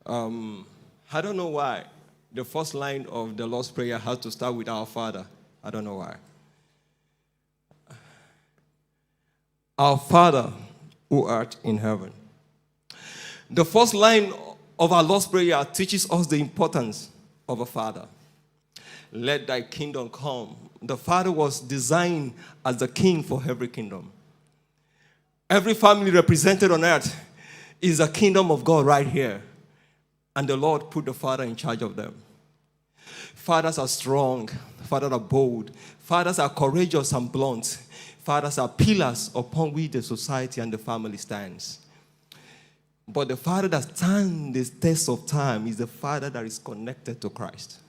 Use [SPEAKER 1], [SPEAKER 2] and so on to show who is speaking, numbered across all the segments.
[SPEAKER 1] I don't know why the first line of the Lord's Prayer has to start with our Father. I don't know why. Our Father who art in heaven. The first line of our Lord's Prayer teaches us the importance of a father. Let thy kingdom come. The Father was designed as the king for every kingdom. Every family represented on earth is a kingdom of God right here. And the Lord put the Father in charge of them. Fathers are strong. Fathers are bold. Fathers are courageous and blunt. Fathers are pillars upon which the society and the family stands. But the father that stands the test of time is the father that is connected to Christ.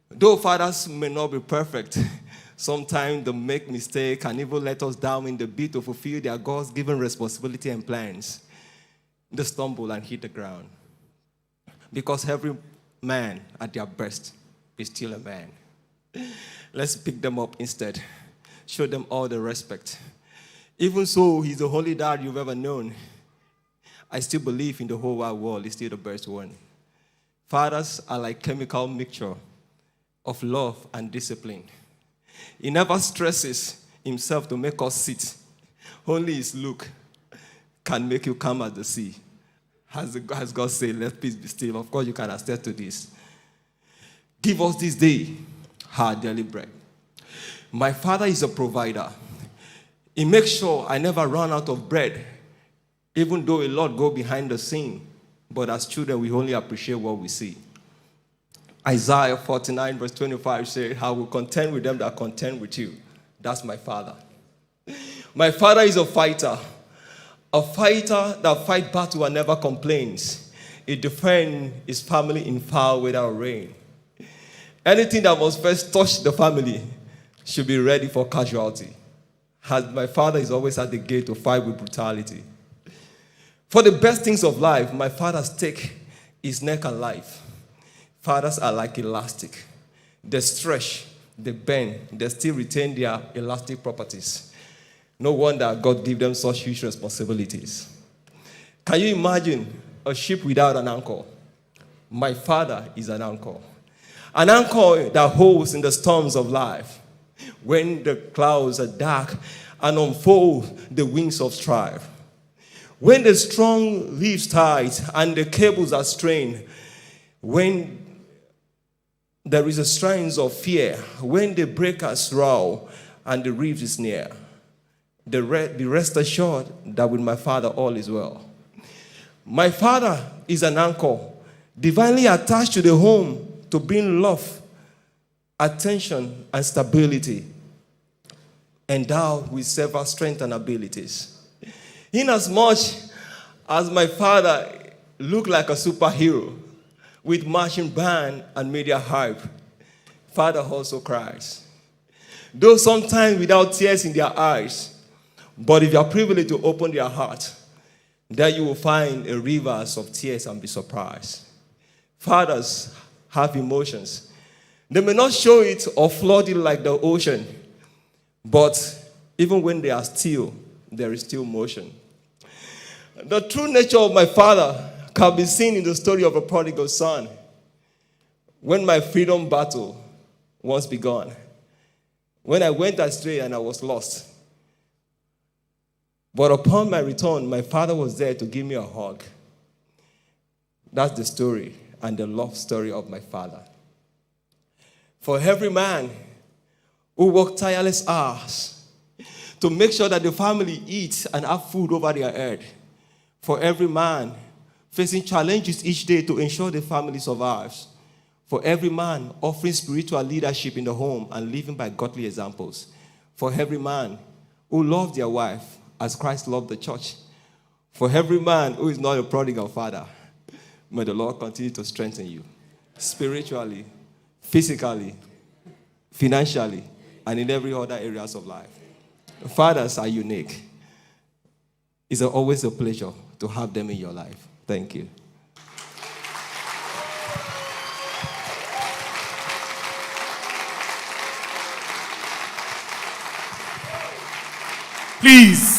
[SPEAKER 1] Though fathers may not be perfect, sometimes they make mistakes and even let us down in the bid to fulfill their God's given responsibility and plans. They stumble and hit the ground. Because every man at their best is still a man. Let's pick them up instead. Show them all the respect. Even so, he's the only dad you've ever known. I still believe in the whole wide world is still the best one. Fathers are like chemical mixture of love and discipline. He never stresses himself to make us sit. Only his look can make you calm as the sea. As God said, let peace be still. Of course, you can attest to this. Give us this day our daily bread. My father is a provider. He makes sure I never run out of bread, even though a lot go behind the scene. But as children, we only appreciate what we see. Isaiah 49 verse 25 says, I will contend with them that contend with you. That's my father. My father is a fighter that fights battle and never complains. He defends his family in foul weather or rain. Anything that must first touch the family should be ready for casualty. As my father is always at the gate to fight with brutality. For the best things of life, my father's stake is neck and life. Fathers are like elastic. They stretch, they bend, they still retain their elastic properties. No wonder God gave them such huge responsibilities. Can you imagine a ship without an anchor? My father is an anchor. An anchor that holds in the storms of life. When the clouds are dark and unfold the wings of strife. When the strong leaves tight and the cables are strained. When there is a strains of fear. When the breakers roar and the reef is near. Be rest assured that with my father all is well. My father is an anchor, divinely attached to the home to bring love, attention, and stability, endowed with several strengths and abilities. Inasmuch as my father looked like a superhero with marching band and media hype, father also cries. Though sometimes without tears in their eyes, but if you are privileged to open their heart, there you will find a rivers of tears and be surprised. Fathers have emotions. They may not show it or flood it like the ocean, but even when they are still, there is still motion. The true nature of my father can be seen in the story of a prodigal son. When my freedom battle was begun, when I went astray and I was lost. But upon my return, my father was there to give me a hug. That's the story and the love story of my father. For every man who worked tireless hours to make sure that the family eats and have food over their head. For every man facing challenges each day to ensure the family survives. For every man offering spiritual leadership in the home and living by godly examples. For every man who loved their wife as Christ loved the church. For every man who is not a prodigal father, may the Lord continue to strengthen you spiritually, physically, financially, and in every other areas of life. Fathers are unique. It's always a pleasure to have them in your life. Thank you.
[SPEAKER 2] Please